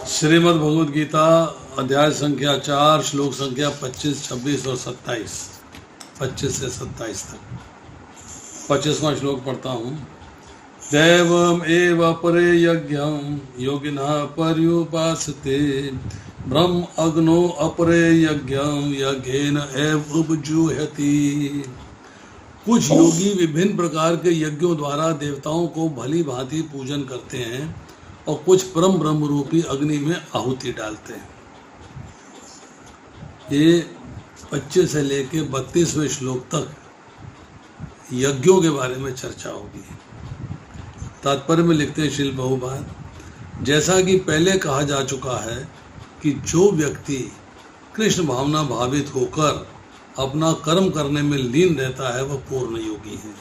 श्रीमद् भगवद गीता अध्याय संख्या 4 श्लोक संख्या 25, 26 और 27। 25 से 27 तक 25वां श्लोक पढ़ता हूँ। दैवम एव परे यज्ञम योगिनः पर्युपासते ब्रह्म अग्नो अपरे यज्ञम यज्ञेन एव उपजुह्यति। कुछ योगी विभिन्न प्रकार के यज्ञों द्वारा देवताओं को भली भांति पूजन करते हैं और कुछ परम ब्रह्म रूपी अग्नि में आहुति डालते हैं। ये 25 से लेके 32वें श्लोक तक यज्ञों के बारे में चर्चा होगी। तात्पर्य में लिखते हैं श्रील प्रभुपाद, जैसा कि पहले कहा जा चुका है कि जो व्यक्ति कृष्ण भावना भावित होकर अपना कर्म करने में लीन रहता है वह पूर्ण योगी है।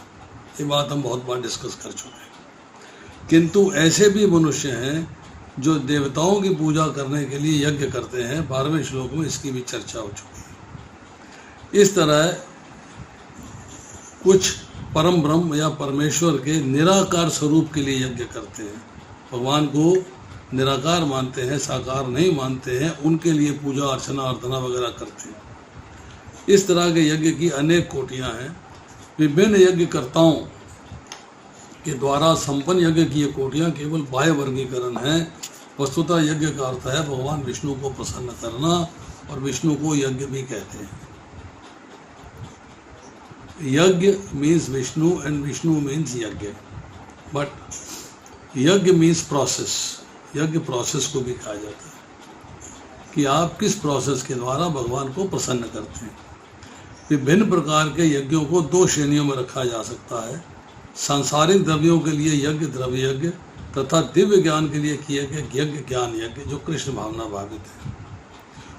ये बात हम बहुत बार डिस्कस कर चुके हैं। किंतु ऐसे भी मनुष्य हैं जो देवताओं की पूजा करने के लिए यज्ञ करते हैं। 12वें श्लोक में इसकी भी चर्चा हो चुकी है। इस तरह कुछ परम ब्रह्म या परमेश्वर के निराकार स्वरूप के लिए यज्ञ करते हैं। भगवान को निराकार मानते हैं, साकार नहीं मानते हैं, उनके लिए पूजा अर्चना अर्चना वगैरह करते हैं। इस तरह के यज्ञ की अनेक कोटियां हैं। विभिन्न यज्ञकर्ताओं के द्वारा संपन्न यज्ञ की ये कोटियां केवल बाह्य वर्गीकरण है। वस्तुतः यज्ञ का अर्थ है भगवान विष्णु को प्रसन्न करना, और विष्णु को यज्ञ भी कहते हैं। यज्ञ means Vishnu and Vishnu means यज्ञ, बट यज्ञ मीन्स प्रोसेस। यज्ञ प्रोसेस को भी कहा जाता है कि आप किस प्रोसेस के द्वारा भगवान को प्रसन्न करते हैं। विभिन्न प्रकार के यज्ञों को 2 श्रेणियों में रखा जा सकता है। सांसारिक द्रव्यों के लिए यज्ञ द्रव्य यज्ञ तथा दिव्य ज्ञान के लिए किए गए यज्ञ ज्ञान यज्ञ, जो कृष्ण भावना भावित है।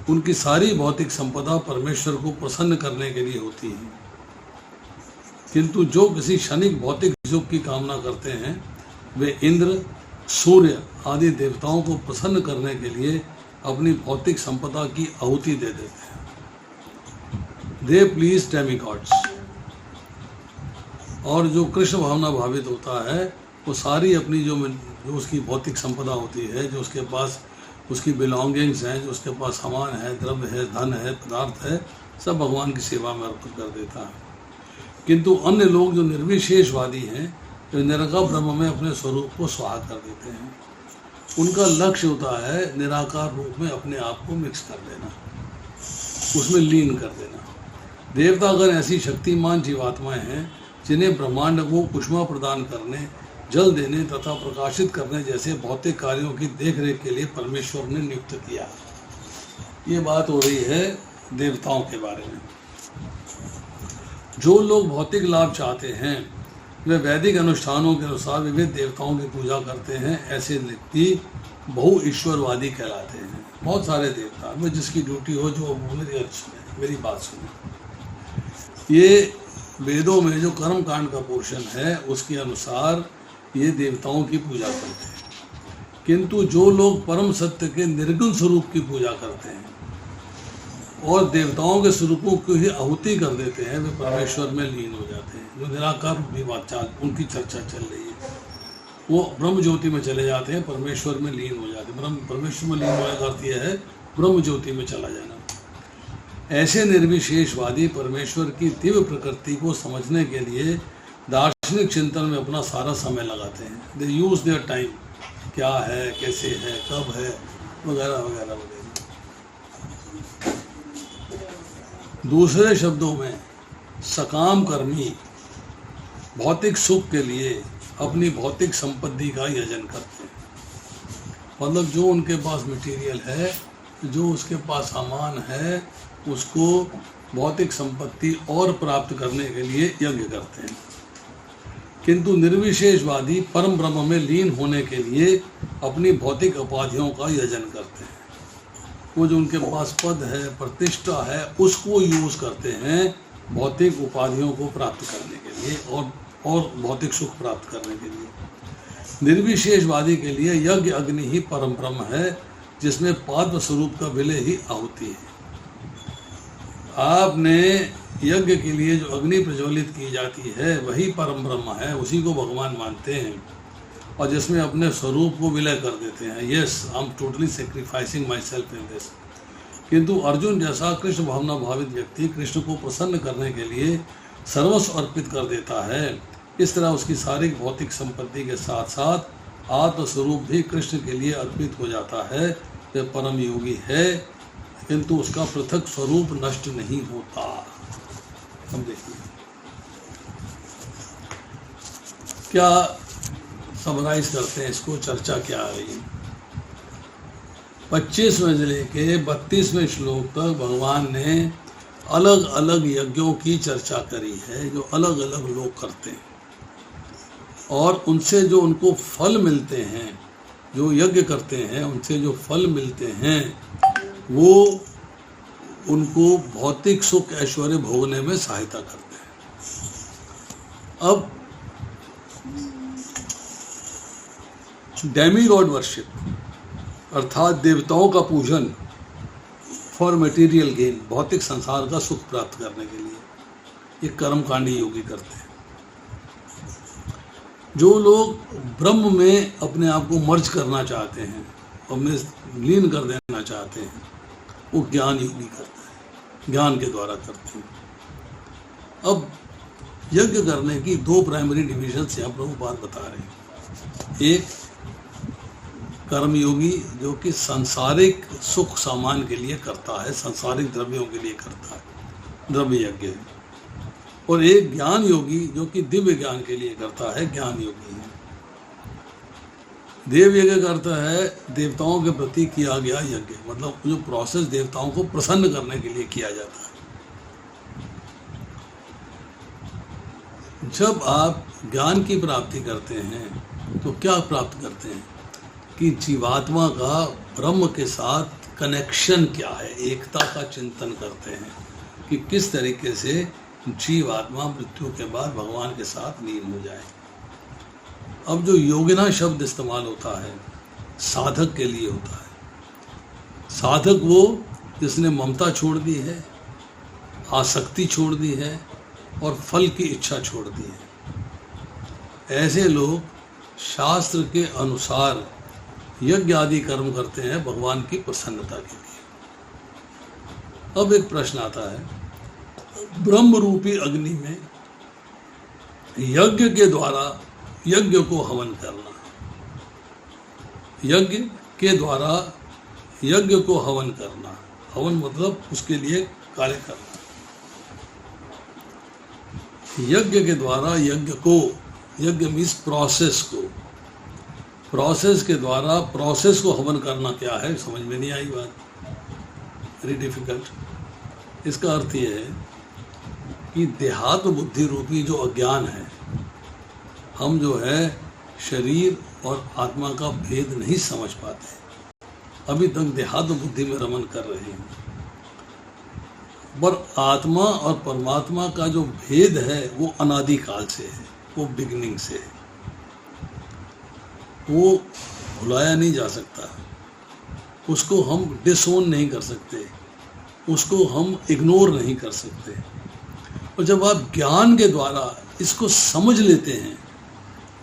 उनकी सारी भौतिक संपदा परमेश्वर को प्रसन्न करने के लिए होती है। किंतु जो किसी क्षणिक भौतिक सुख की कामना करते हैं वे इंद्र, सूर्य आदि देवताओं को प्रसन्न करने के लिए अपनी भौतिक संपदा की आहुति दे देते हैं। दे प्लीज डेमिगॉड्स। और जो कृष्ण भावना भावित होता है वो सारी अपनी जो उसकी भौतिक संपदा होती है, जो उसके पास उसकी बिलोंगिंग्स हैं, जो उसके पास सामान है, द्रव्य है, धन है, पदार्थ है, सब भगवान की सेवा में अर्पित कर देता है। किंतु अन्य लोग जो निर्विशेषवादी हैं, जो निराकार ब्रह्म में अपने स्वरूप को स्वाहा कर देते हैं, उनका लक्ष्य होता है निराकार रूप में अपने आप को मिक्स कर देना, उसमें लीन कर देना। देवता अगर ऐसी शक्तिमान जीवात्माएं हैं जिन्हें ब्रह्मांड को कुष्मा प्रदान करने, जल देने तथा प्रकाशित करने जैसे भौतिक कार्यों की देखरेख के लिए परमेश्वर ने नियुक्त किया। ये बात हो रही है देवताओं के बारे में। जो लोग भौतिक लाभ चाहते हैं वे वैदिक अनुष्ठानों के अनुसार विविध देवताओं की पूजा करते हैं। ऐसे व्यक्ति बहु ईश्वरवादी कहलाते हैं। बहुत सारे देवता, वे जिसकी ड्यूटी हो जो मेरी बात सुने। ये वेदों में जो कर्म कांड का पोर्शन है उसके अनुसार ये देवताओं की पूजा करते हैं। किंतु जो लोग परम सत्य के निर्गुण स्वरूप की पूजा करते हैं और देवताओं के स्वरूपों को ही आहुति कर देते हैं, वे परमेश्वर में लीन हो जाते हैं। जो निराकार रूपी बात उनकी चर्चा चल रही है, वो ब्रह्म ज्योति में चले जाते हैं, परमेश्वर में लीन हो जाते हैं। परमेश्वर में लीन होने का अर्थ यह है ब्रह्म ज्योति में चला जाना। ऐसे निर्विशेषवादी परमेश्वर की दिव्य प्रकृति को समझने के लिए दार्शनिक चिंतन में अपना सारा समय लगाते हैं। दे यूज देयर टाइम, क्या है, कैसे है, कब है, वगैरह वगैरह वगैरह। दूसरे शब्दों में सकाम कर्मी भौतिक सुख के लिए अपनी भौतिक संपत्ति का यजन करते हैं। मतलब जो उनके पास मटेरियल है, जो उसके पास सामान है, उसको भौतिक संपत्ति और प्राप्त करने के लिए यज्ञ करते हैं। किंतु निर्विशेषवादी परम ब्रह्म में लीन होने के लिए अपनी भौतिक उपाधियों का यजन करते हैं। वो जो उनके पास पद है, प्रतिष्ठा है, उसको यूज करते हैं भौतिक उपाधियों को प्राप्त करने के लिए और भौतिक सुख प्राप्त करने के लिए। निर्विशेषवादी के लिए यज्ञ अग्नि ही परम ब्रह्म है, जिसमें पाद्म स्वरूप का विलय ही आहुति है। आपने यज्ञ के लिए जो अग्नि प्रज्वलित की जाती है वही परम ब्रह्म है, उसी को भगवान मानते हैं। और जिसमें अपने स्वरूप को विलय कर देते हैं। Yes, I am totally sacrificing my self in this. किंतु अर्जुन जैसा कृष्ण भावना भावित व्यक्ति कृष्ण को प्रसन्न करने के लिए सर्वस्व अर्पित कर देता है। इस तरह उसकी सारी भौतिक संपत्ति के साथ साथ आत्मस्वरूप भी कृष्ण के लिए अर्पित हो जाता है। वह परम योगी है, किंतु उसका पृथक स्वरूप नष्ट नहीं होता। हम देखिए क्या समराइज करते हैं इसको, चर्चा क्या आ रही है। 25वें से लेके 32वें श्लोक तक भगवान ने अलग अलग यज्ञों की चर्चा करी है जो अलग अलग लोग करते हैं, और उनसे जो उनको फल मिलते हैं, जो यज्ञ करते हैं उनसे जो फल मिलते हैं वो उनको भौतिक सुख ऐश्वर्य भोगने में सहायता करते हैं। अब डेमीगॉड वर्शिप अर्थात देवताओं का पूजन फॉर मटेरियल गेन, भौतिक संसार का सुख प्राप्त करने के लिए ये कर्मकांडी योगी करते हैं। जो लोग ब्रह्म में अपने आप को मर्ज करना चाहते हैं, अपने लीन कर देना चाहते हैं, वो ज्ञान योगी करते हैं, ज्ञान के द्वारा करते हैं। अब यज्ञ करने की दो प्राइमरी डिविजन से आप लोग बात बता रहे हैं। एक कर्मयोगी जो कि सांसारिक सुख सामान के लिए करता है, सांसारिक द्रव्यों के लिए करता है, द्रव्य यज्ञ है। और एक ज्ञान योगी जो कि दिव्य ज्ञान के लिए करता है, ज्ञान योगी है। देव यज्ञ करता है देवताओं के प्रति किया गया यज्ञ, मतलब जो प्रोसेस देवताओं को प्रसन्न करने के लिए किया जाता है। जब आप ज्ञान की प्राप्ति करते हैं तो क्या प्राप्त करते हैं कि जीवात्मा का ब्रह्म के साथ कनेक्शन क्या है, एकता का चिंतन करते हैं कि किस तरीके से जीवात्मा मृत्यु के बाद भगवान के साथ लीन हो जाए। अब जो योगिना शब्द इस्तेमाल होता है साधक के लिए होता है। साधक वो जिसने ममता छोड़ दी है, आसक्ति छोड़ दी है और फल की इच्छा छोड़ दी है। ऐसे लोग शास्त्र के अनुसार यज्ञ आदि कर्म करते हैं भगवान की प्रसन्नता के लिए। अब एक प्रश्न आता है, ब्रह्म रूपी अग्नि में यज्ञ के द्वारा यज्ञ को हवन करना, यज्ञ के द्वारा यज्ञ को हवन करना, हवन मतलब उसके लिए कार्य करना। यज्ञ के द्वारा यज्ञ को, यज्ञ मीन्स प्रोसेस को, प्रोसेस के द्वारा प्रोसेस को हवन करना क्या है, समझ में नहीं आई बात, वेरी डिफिकल्ट। इसका अर्थ यह है कि देहात्म बुद्धि रूपी जो अज्ञान है, हम जो है शरीर और आत्मा का भेद नहीं समझ पाते, अभी तक देहात्म बुद्धि में रमन कर रहे हैं। पर आत्मा और परमात्मा का जो भेद है वो अनादिकाल से है, वो बिगिनिंग से है, वो भुलाया नहीं जा सकता, उसको हम डिसोन नहीं कर सकते, उसको हम इग्नोर नहीं कर सकते। और जब आप ज्ञान के द्वारा इसको समझ लेते हैं,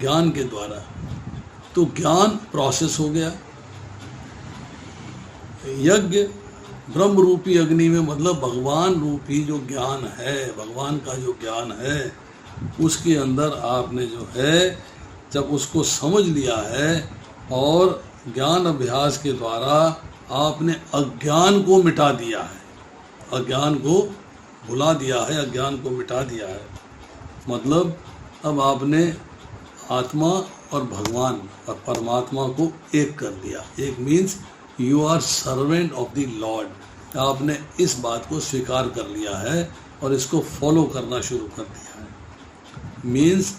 ज्ञान के द्वारा, तो ज्ञान प्रोसेस हो गया। यज्ञ ब्रह्म रूपी अग्नि में मतलब भगवान रूपी जो ज्ञान है, भगवान का जो ज्ञान है, उसके अंदर आपने जो है जब उसको समझ लिया है और ज्ञान अभ्यास के द्वारा आपने अज्ञान को मिटा दिया है, अज्ञान को भुला दिया है, अज्ञान को मिटा दिया है, मतलब अब आपने आत्मा और भगवान और परमात्मा को एक कर दिया। एक means you are servant of the lord. आपने इस बात को स्वीकार कर लिया है और इसको फॉलो करना शुरू कर दिया है। Means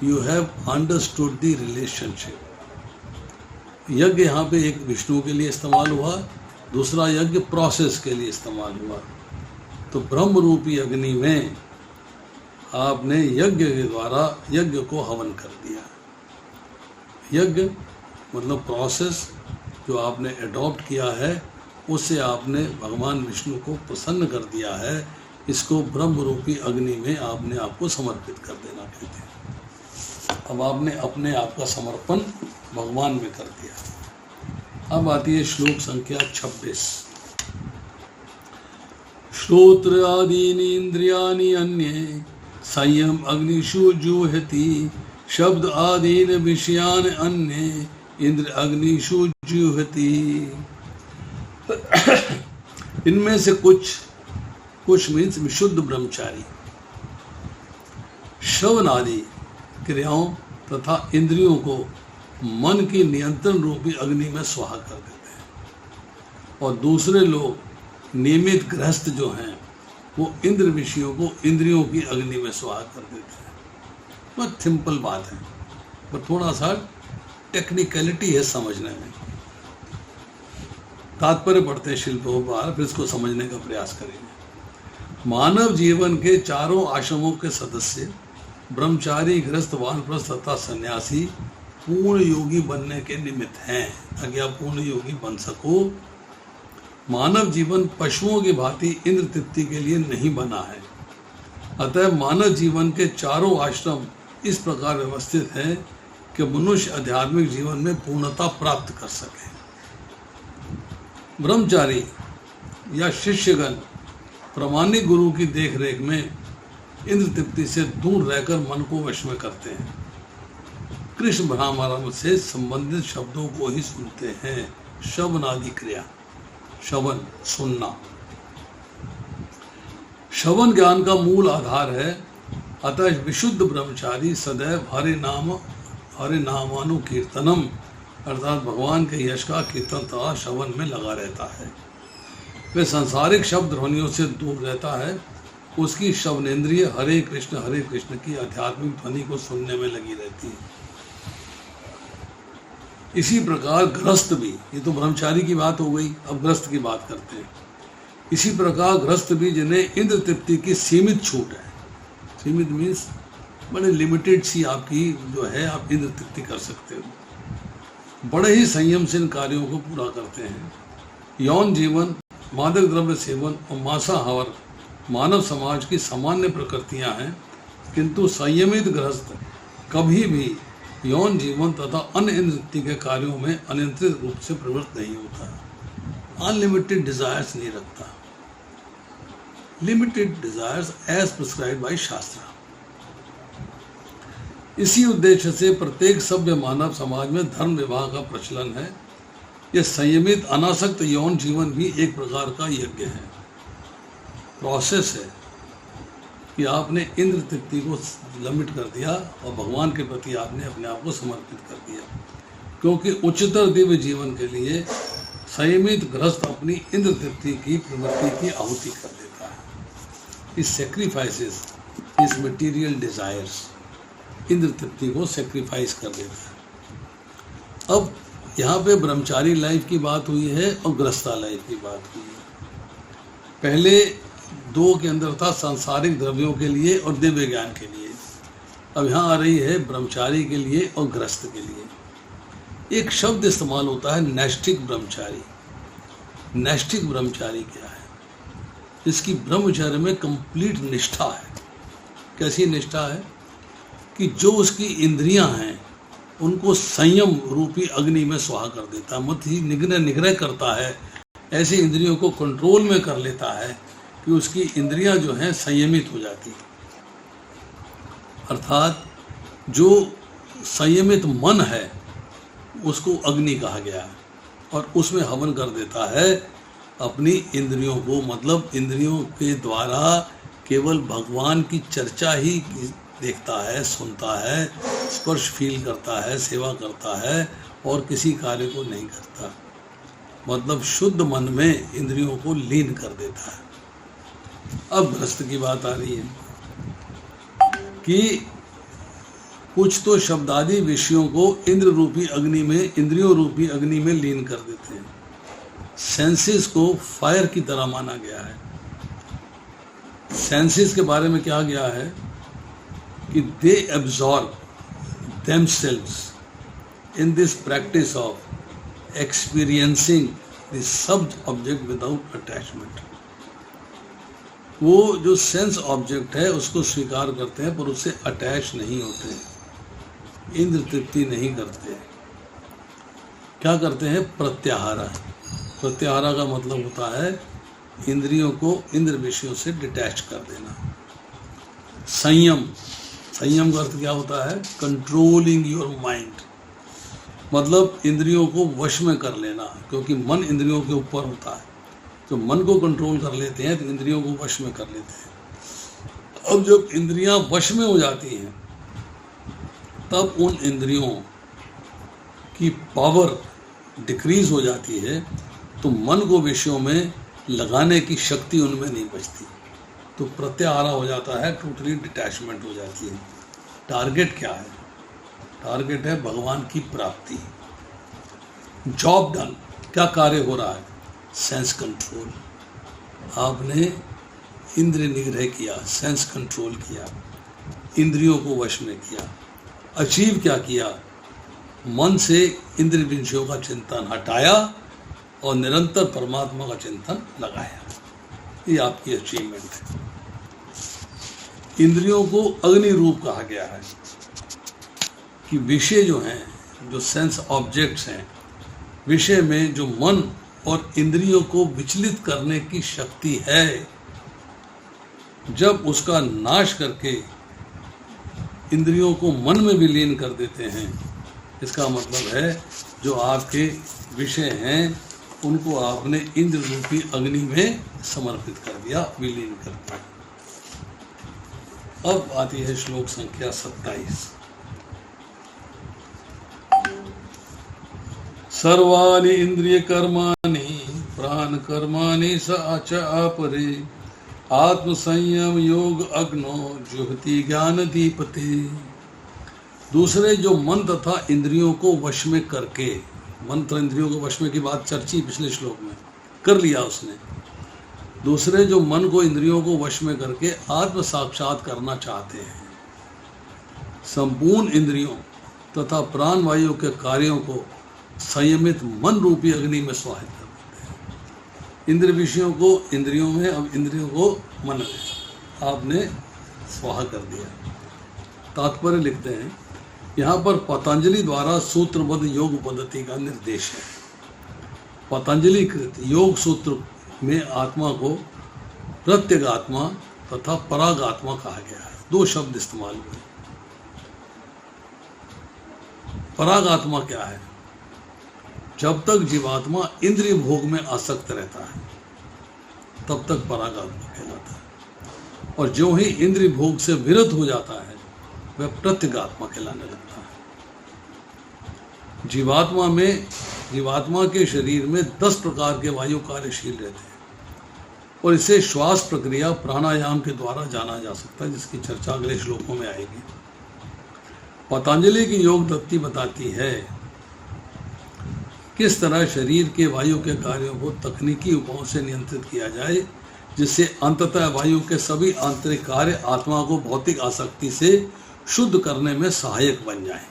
you have understood the relationship. यज्ञ यहाँ पे एक विष्णु के लिए इस्तेमाल हुआ, दूसरा यज्ञ प्रोसेस के लिए इस्तेमाल हुआ। तो ब्रह्म रूपी अग्नि में आपने यज्ञ के द्वारा यज्ञ को हवन कर दिया। यज्ञ मतलब प्रोसेस जो आपने एडॉप्ट किया है, उससे आपने भगवान विष्णु को प्रसन्न कर दिया है। इसको ब्रह्म रूपी अग्नि में आपने आपको समर्पित कर देना कहते हैं। अब आपने अपने आप का समर्पण भगवान में कर दिया। अब आती है श्लोक संख्या 26। श्रोत्र आदीनि इंद्रियाणि अन्ये संयम अग्निषु जुह्यति शब्द आदीन विषयान अन्ये इंद्र अग्निषु जुह्यति। इनमें से कुछ मीन्स विशुद्ध ब्रह्मचारी श्रवण आदि क्रियाओं तथा इंद्रियों को मन की नियंत्रण रूपी अग्नि में स्वाहा कर देते हैं, और दूसरे लोग नियमित गृहस्थ जो हैं वो इंद्र विषयों को इंद्रियों की अग्नि में स्वाहा कर देते हैं। बहुत सिंपल बात है, पर थोड़ा सा टेक्निकलिटी है समझने में। तात्पर्य पढ़ते हैं शिल्पों पर, फिर इसको समझने का प्रयास करेंगे। मानव जीवन के चारों आश्रमों के सदस्य ब्रह्मचारी, गृहस्थ, वानप्रस्थ तथा सन्यासी पूर्ण योगी बनने के निमित्त हैं। ताकि आप पूर्ण योगी बन सको, मानव जीवन पशुओं की भांति इंद्र तृप्ति के लिए नहीं बना है। अतः मानव जीवन के चारों आश्रम इस प्रकार व्यवस्थित हैं कि मनुष्य आध्यात्मिक जीवन में पूर्णता प्राप्त कर सके। ब्रह्मचारी या शिष्यगण प्रामाणिक गुरु की देखरेख में इंद्र तृप्ति से दूर रहकर मन को वश में करते हैं। कृष्ण भ्रमण से संबंधित शब्दों को ही सुनते हैं। श्रवण आदि क्रिया, श्रवण सुनना, श्रवण ज्ञान का मूल आधार है। अतः विशुद्ध ब्रह्मचारी सदैव हरि नामानुकीर्तनम अर्थात भगवान के यश का कीर्तन तथा श्रवण में लगा रहता है। वह सांसारिक शब्द ध्वनियों से दूर रहता है। उसकी श्रवणेंद्रिय हरे कृष्ण की आध्यात्मिक ध्वनि को सुनने में लगी रहती है। इसी प्रकार गृहस्थ भी, ये तो ब्रह्मचारी की बात हो गई, अब गृहस्थ की बात करते हैं। इसी प्रकार गृहस्थ भी जिन्हें इंद्र तृप्ति की सीमित छूट है, सीमित मीन्स बड़े लिमिटेड सी आपकी जो है, आप इंद्र तृप्ति कर सकते हो, बड़े ही संयम से इन कार्यों को पूरा करते हैं। यौन जीवन, मादक द्रव्य सेवन और मांसाहार मानव समाज की सामान्य प्रकृतियां हैं, किंतु संयमित गृहस्थ कभी भी यौन जीवन तथा अन्य इंद्र तृप्ति के कार्यों में अनियंत्रित रूप से प्रवृत्त नहीं होता। अनलिमिटेड डिजायर्स नहीं रखता, limited desires as prescribed by shastra. इसी उद्देश्य से प्रत्येक सभ्य मानव समाज में धर्म विवाह का प्रचलन है। यह संयमित अनासक्त यौन जीवन भी एक प्रकार का यज्ञ है, प्रोसेस है कि आपने इंद्र तृप्ति को लिमिट कर दिया और भगवान के प्रति आपने अपने आप को समर्पित कर दिया। क्योंकि उच्चतर दिव्य जीवन के लिए संयमित गृहस्थ अपनी इंद्र तृप्ति की प्रवृत्ति की आहुति कर देता है। इस सेक्रीफाइसेस इस मटीरियल डिजायर्स इंद्र तृप्ति को सेक्रीफाइस कर देता है। अब यहाँ पे ब्रह्मचारी लाइफ की बात हुई है और गृहस्था लाइफ की बात हुई है। पहले दो के अंदर था सांसारिक द्रव्यों के लिए और दिव्य ज्ञान के लिए। अब यहाँ आ रही है ब्रह्मचारी के लिए और गृहस्थ के लिए। एक शब्द इस्तेमाल होता है नैष्ठिक ब्रह्मचारी। नैष्ठिक ब्रह्मचारी क्या है? इसकी ब्रह्मचर्य में कंप्लीट निष्ठा है। कैसी निष्ठा है? कि जो उसकी इंद्रियां हैं उनको संयम रूपी अग्नि में स्वाहा कर देता है, मत ही निग्रह करता है, ऐसे इंद्रियों को कंट्रोल में कर लेता है कि उसकी इंद्रियां जो हैं संयमित हो जाती है। अर्थात जो संयमित मन है उसको अग्नि कहा गया है, और उसमें हवन कर देता है अपनी इंद्रियों को। मतलब इंद्रियों के द्वारा केवल भगवान की चर्चा ही देखता है, सुनता है, स्पर्श फील करता है, सेवा करता है और किसी कार्य को नहीं करता। मतलब शुद्ध मन में इंद्रियों को लीन कर देता है। अब गृहस्थ की बात आ रही है कि कुछ तो शब्दादि विषयों को इंद्रियों रूपी अग्नि में लीन कर देते हैं। सेंसेस को फायर की तरह माना गया है। सेंसेस के बारे में क्या गया है कि they absorb themselves in this practice of experiencing the sub-object without attachment। वो जो सेंस ऑब्जेक्ट है उसको स्वीकार करते हैं पर उससे अटैच नहीं होते हैं। इंद्र तृप्ति नहीं करते, क्या करते हैं? प्रत्याहारा। प्रत्याहारा का मतलब होता है इंद्रियों को इंद्र विषयों से डिटैच कर देना। संयम, संयम का अर्थ क्या होता है? कंट्रोलिंग योर माइंड, मतलब इंद्रियों को वश में कर लेना, क्योंकि मन इंद्रियों के ऊपर होता है। तो मन को कंट्रोल कर लेते हैं तो इंद्रियों को वश में कर लेते हैं। अब जब इंद्रियां वश में हो जाती हैं तब उन इंद्रियों की पावर डिक्रीज हो जाती है, तो मन को विषयों में लगाने की शक्ति उनमें नहीं बचती, तो प्रत्याहारा हो जाता है, टोटली डिटैचमेंट हो जाती है। टारगेट क्या है? टारगेट है भगवान की प्राप्ति। जॉब डन, क्या कार्य हो रहा है? Sense control. आपने इंद्रिय निग्रह किया, सेंस कंट्रोल किया, इंद्रियों को वश में किया। अचीव क्या किया? मन से इंद्रिय विषयों का चिंतन हटाया और निरंतर परमात्मा का चिंतन लगाया। ये आपकी अचीवमेंट है। इंद्रियों को अग्नि रूप कहा गया है कि विषय जो हैं, जो सेंस ऑब्जेक्ट्स हैं, विषय में जो मन और इंद्रियों को विचलित करने की शक्ति है, जब उसका नाश करके इंद्रियों को मन में विलीन कर देते हैं, इसका मतलब है जो आपके विषय हैं उनको आपने इंद्र रूपी अग्नि में समर्पित कर दिया, विलीन कर दिया। अब आती है श्लोक संख्या 27। सर्वाणि इंद्रिय कर्माणि प्राण कर्माणि स च अपरे आत्म संयम योग अग्नो जुहति ज्ञान दीपते। दूसरे जो मन तथा इंद्रियों को वश में करके, मन तथा इंद्रियों को वश में की बात चर्ची पिछले श्लोक में कर लिया उसने। दूसरे जो मन को इंद्रियों को वश में करके आत्म साक्षात करना चाहते हैं, संपूर्ण इंद्रियों तथा प्राण वायु के कार्यों को संयमित मन रूपी अग्नि में स्वाहित कर देते हैं। इंद्र विषयों को इंद्रियों में, अब इंद्रियों को मन में आपने स्वाहा कर दिया। तात्पर्य लिखते हैं, यहाँ पर पतंजलि द्वारा सूत्रबद्ध योग पद्धति का निर्देश है। पतंजलि कृत योग सूत्र में आत्मा को प्रत्यगात्मा तथा परागात्मा कहा गया है। दो शब्द इस्तेमाल हुए। परागात्मा क्या है? जब तक जीवात्मा इंद्रिय भोग में आसक्त रहता है तब तक परागात्मा कहलाता है, और जो ही इंद्रिय भोग से विरत हो जाता है वह प्रत्यगात्मा कहलाने लगता है। जीवात्मा के शरीर में 10 प्रकार के वायु कार्यशील रहते हैं, और इसे श्वास प्रक्रिया प्राणायाम के द्वारा जाना जा सकता है, जिसकी चर्चा अगले श्लोकों में आएगी। पतंजलि की योग पद्धति बताती है किस तरह शरीर के वायु के कार्यों को तकनीकी उपायों से नियंत्रित किया जाए, जिससे अंततः वायु के सभी आंतरिक कार्य आत्मा को भौतिक आसक्ति से शुद्ध करने में सहायक बन जाएं।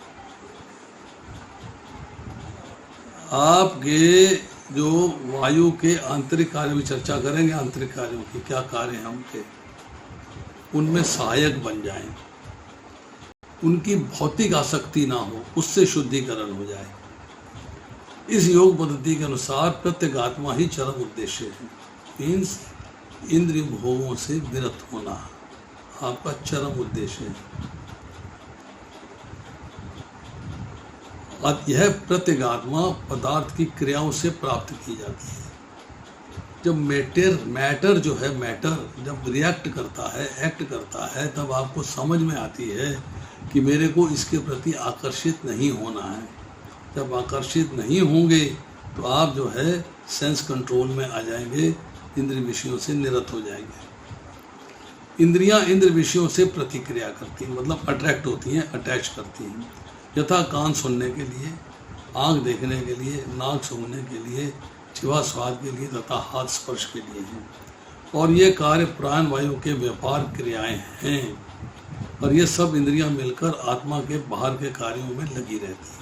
आपके जो वायु के आंतरिक कार्यों की चर्चा करेंगे, आंतरिक कार्यों की क्या कार्य हैं उनके, उनमें सहायक बन जाएं, उनकी भौतिक आसक्ति ना हो, उससे शुद्धिकरण हो जाए। इस योग पद्धति के अनुसार प्रत्यगात्मा ही चरम उद्देश्य है। मीन्स इंद्रिय भोगों से विरत होना आपका चरम उद्देश्य है। और यह प्रत्यगात्मा पदार्थ की क्रियाओं से प्राप्त की जाती है। जब मैटर जो है, मैटर जब रिएक्ट करता है, एक्ट करता है, तब आपको समझ में आती है कि मेरे को इसके प्रति आकर्षित नहीं होना है। जब आकर्षित नहीं होंगे तो आप जो है सेंस कंट्रोल में आ जाएंगे, इंद्रिय विषयों से निरत हो जाएंगे। इंद्रियां इंद्रिय विषयों से प्रतिक्रिया करती हैं, मतलब अट्रैक्ट होती हैं, अटैच करती हैं। यथा कान सुनने के लिए, आँख देखने के लिए, नाक सूंघने के लिए, जिह्वा स्वाद के लिए तथा हाथ स्पर्श के लिए हैं। और ये कार्य प्राण वायु के व्यापार क्रियाएं हैं, और ये सब इंद्रियां मिलकर आत्मा के बाहर के कार्यों में लगी रहती हैं।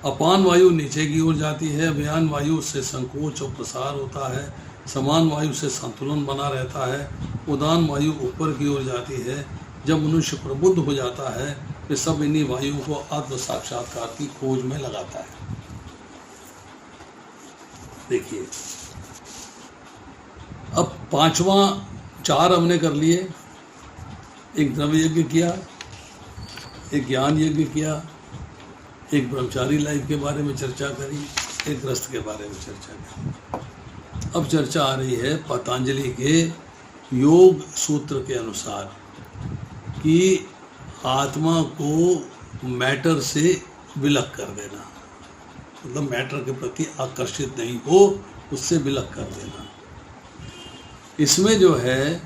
अपान वायु नीचे की ओर जाती है, व्यान वायु से संकोच और प्रसार होता है, समान वायु से संतुलन बना रहता है, उदान वायु ऊपर की ओर जाती है। जब मनुष्य प्रबुद्ध हो जाता है वे सब इन्हीं वायुओं को आत्म साक्षात्कार की खोज में लगाता है। देखिए, अब पांचवा, 4 हमने कर लिए। एक द्रव्य यज्ञ किया, एक ज्ञान यज्ञ किया, एक ब्रह्मचारी लाइफ के बारे में चर्चा करी, एक ग्रस्त के बारे में चर्चा करी। अब चर्चा आ रही है पतंजलि के योग सूत्र के अनुसार कि आत्मा को मैटर से विलग कर देना, मतलब मैटर के प्रति आकर्षित नहीं हो, उससे विलग कर देना। इसमें जो है,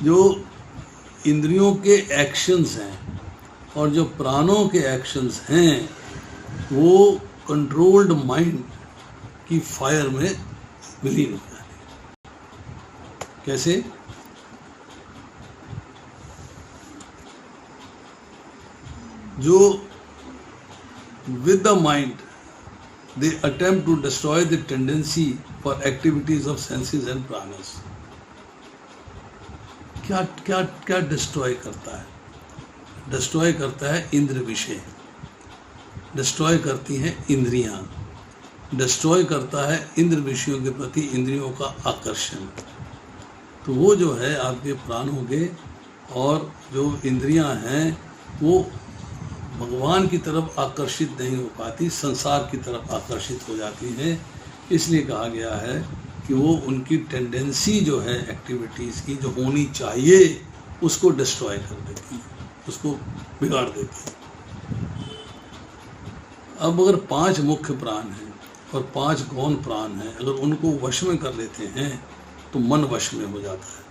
जो इंद्रियों के एक्शंस हैं और जो प्राणों के एक्शंस हैं, वो कंट्रोल्ड माइंड की फायर में विलीन हो जाए। कैसे? जो with the mind they attempt to destroy the tendency for activities of senses and pranas. क्या क्या क्या डिस्ट्रॉय करता है? डिस्ट्रॉय करता है इंद्र विषय, डिस्ट्रॉय करती हैं इंद्रियां, डिस्ट्रॉय करता है इंद्र विषयों के प्रति इंद्रियों का आकर्षण। तो वो जो है आपके प्राणों के और जो इंद्रियां हैं वो भगवान की तरफ आकर्षित नहीं हो पाती, संसार की तरफ आकर्षित हो जाती हैं। इसलिए कहा गया है कि वो उनकी टेंडेंसी जो है एक्टिविटीज़ की जो होनी चाहिए उसको डिस्ट्रॉय कर देती है, उसको बिगाड़ देती है। अब अगर 5 मुख्य प्राण हैं और 5 गौण प्राण हैं, अगर उनको वश में कर लेते हैं तो मन वश में हो जाता है।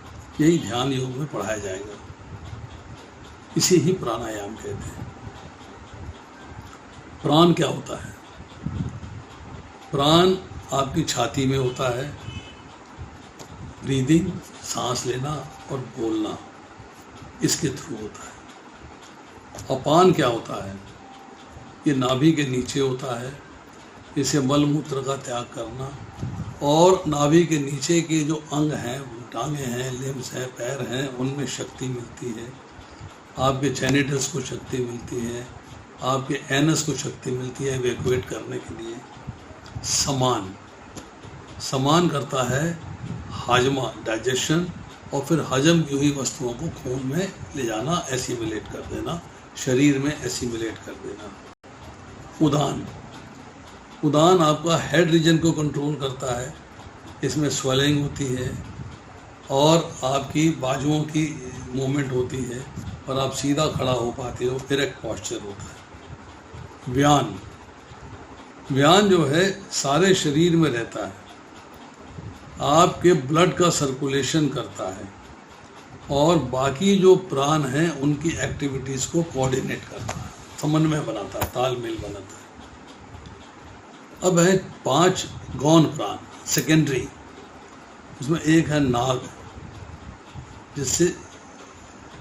यही ध्यान योग में पढ़ाया जाएगा, इसे ही प्राणायाम कहते हैं। प्राण क्या होता है? प्राण आपकी छाती में होता है, ब्रीदिंग, सांस लेना और बोलना, इसके थ्रू होता है। अपान क्या होता है? ये नाभि के नीचे होता है, इसे मल मूत्र का त्याग करना, और नाभि के नीचे के जो अंग हैं, टांगे हैं, लिम्स हैं, पैर हैं, उनमें शक्ति मिलती है। आपके जेनिटल्स को शक्ति मिलती है, आपके एनस को शक्ति मिलती है इवैक्यूएट करने के लिए। समान करता है हाजमा, डाइजेशन, और फिर हजम की हुई वस्तुओं को खून में ले जाना, एसिमिलेट कर देना, शरीर में एसिमिलेट कर देना। उदान आपका हेड रीजन को कंट्रोल करता है, इसमें स्वेलिंग होती है और आपकी बाजुओं की मूवमेंट होती है और आप सीधा खड़ा हो पाते हो, इरेक्ट पॉस्चर होता है। व्यान जो है सारे शरीर में रहता है, आपके ब्लड का सर्कुलेशन करता है और बाकी जो प्राण हैं उनकी एक्टिविटीज़ को कोऑर्डिनेट करता है, समन्वय बनाता है, तालमेल बनाता है। अब है 5 गौण प्राण सेकेंडरी, उसमें एक है नाग, जिससे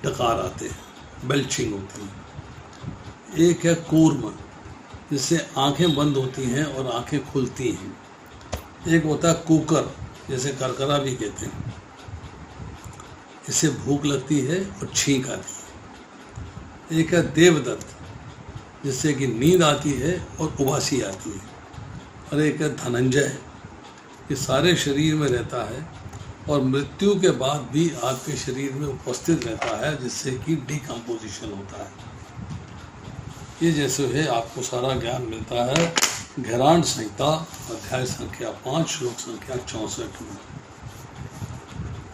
डकार आते हैं, बेल्चिंग होती है। एक है कूर्म, जिससे आंखें बंद होती हैं और आंखें खुलती हैं। एक होता है कुकर, जैसे करकरा भी कहते हैं, इससे भूख लगती है और छींक आती है। एक है देवदत्त, जिससे कि नींद आती है और उबासी आती है। और एक है धनंजय, ये सारे शरीर में रहता है और मृत्यु के बाद भी आपके शरीर में उपस्थित रहता है, जिससे कि डिकम्पोजिशन होता है। ये जैसे है आपको सारा ज्ञान मिलता है घरांड संहिता अध्याय संख्या 5 श्लोक संख्या 64 में।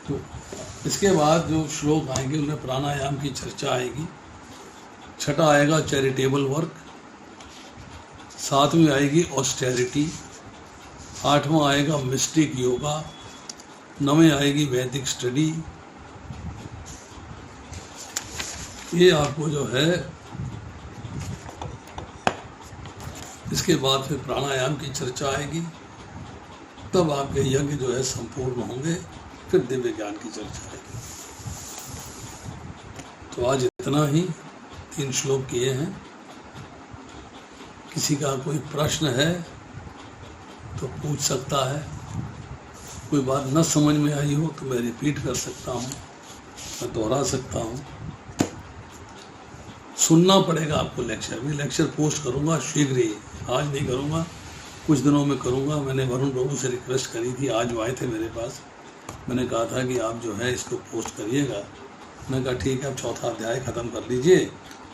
तो इसके बाद जो श्लोक आएंगे उनमें प्राणायाम की चर्चा आएगी। छठा आएगा चैरिटेबल वर्क, 7वीं आएगी ऑस्टेरिटी, 8वां आएगा मिस्टिक योगा, 9वीं आएगी वैदिक स्टडी। ये आपको जो है, इसके बाद फिर प्राणायाम की चर्चा आएगी, तब आपके यज्ञ जो है संपूर्ण होंगे, फिर दिव्य ज्ञान की चर्चा आएगी। तो आज इतना ही, 3 श्लोक किए हैं। किसी का कोई प्रश्न है तो पूछ सकता है, कोई बात न समझ में आई हो तो मैं रिपीट कर सकता हूँ, मैं दोहरा सकता हूँ। सुनना पड़ेगा आपको लेक्चर। मैं लेक्चर पोस्ट करूँगा शीघ्र ही, आज नहीं करूँगा, कुछ दिनों में करूँगा। मैंने वरुण प्रभु से रिक्वेस्ट करी थी, आज वो आए थे मेरे पास। मैंने कहा था कि आप जो है इसको पोस्ट करिएगा। मैंने कहा ठीक है, आप चौथा अध्याय ख़त्म कर लीजिए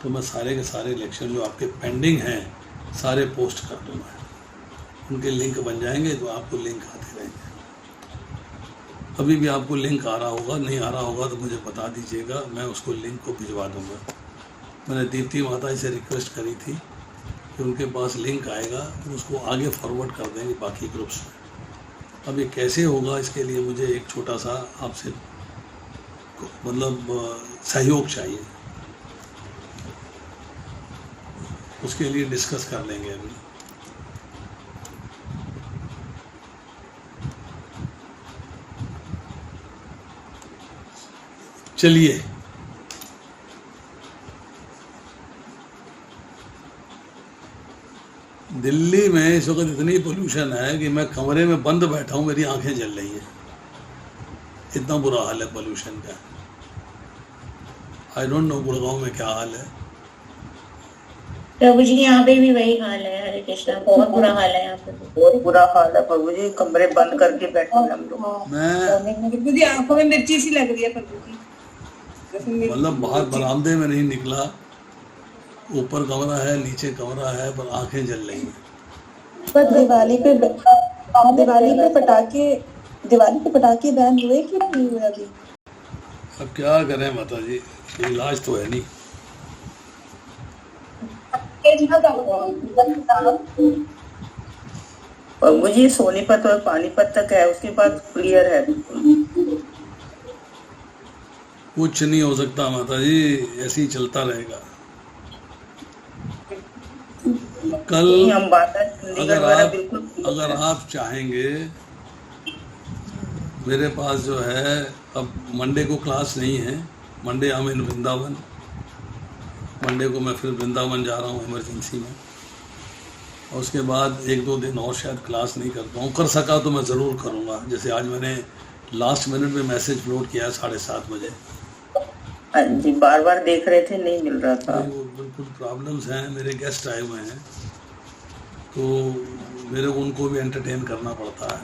तो मैं सारे के सारे लेक्चर जो आपके पेंडिंग हैं सारे पोस्ट कर दूँगा। उनके लिंक बन जाएंगे तो आपको लिंक आते रहेंगे। अभी भी आपको लिंक आ रहा होगा, नहीं आ रहा होगा तो मुझे बता दीजिएगा, मैं उसको लिंक को भिजवा दूँगा। मैंने दीप्ति माता जी से रिक्वेस्ट करी थी कि उनके पास लिंक आएगा तो उसको आगे फॉरवर्ड कर देंगे बाकी ग्रुप्स में। अब ये कैसे होगा, इसके लिए मुझे एक छोटा सा आपसे मतलब सहयोग चाहिए, उसके लिए डिस्कस कर लेंगे अभी। चलिए, दिल्ली में इस वक्त इतनी पोल्यूशन है कि मैं कमरे में बंद बैठा हूँ, मेरी आंखें जल रही हैं, इतना बुरा हाल है पोल्यूशन का। आई डोंट नो गुड़गांव में क्या हाल है। प्रभु जी यहाँ पे भी वही हाल है, हरे कृष्णा, बहुत बुरा हाल है यहाँ पे, बहुत बुरा हाल है प्रभु जी, कमरे बंद करके बैठे हैं हम लोग। मैं प्रभु जी आंखों में मिर्ची सी लग रही है प्रभु जी, मतलब बाहर बरामदे में नहीं निकला, ऊपर कमरा है नीचे कमरा है, पर आंखें जल रही हैं। पर दिवाली पे पटाखे बैन हुए कि नहीं हुए अभी? अब क्या करें माता जी, इलाज तो है नहीं। प्रभु जी सोनीपत और पानीपत तक है, उसके बाद क्लियर है बिल्कुल। कुछ नहीं हो सकता माता जी, ऐसे ही चलता रहेगा। कल हम अगर आप चाहेंगे, मेरे पास जो है अब मंडे को क्लास नहीं है, Monday I in Vrindavan, Monday को मैं फिर वृंदावन जा रहा हूँ इमरजेंसी में, और उसके बाद 1-2 दिन और शायद क्लास नहीं कर पाऊँ। कर सका तो मैं ज़रूर करूँगा, जैसे आज मैंने लास्ट मिनट में मैसेज अपलोड किया 7:30 बजे। हाँ जी, बार बार देख रहे थे, नहीं मिल रहा था। वो बिल्कुल प्रॉब्लम्स हैं, मेरे गेस्ट आए हुए हैं तो मेरे को उनको भी एंटरटेन करना पड़ता है,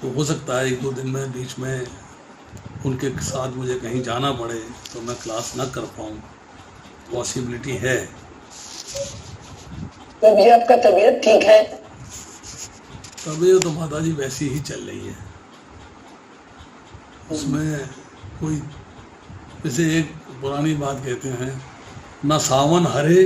तो हो सकता है 1-2 दिन में बीच में उनके साथ मुझे कहीं जाना पड़े तो मैं क्लास ना कर पाऊँ, पॉसिबिलिटी है। तो भी आपका तबीयत ठीक है? तबीयत तो माता जी वैसी ही चल रही है, उसमें कोई, जैसे एक पुरानी बात कहते हैं, ना सावन हरे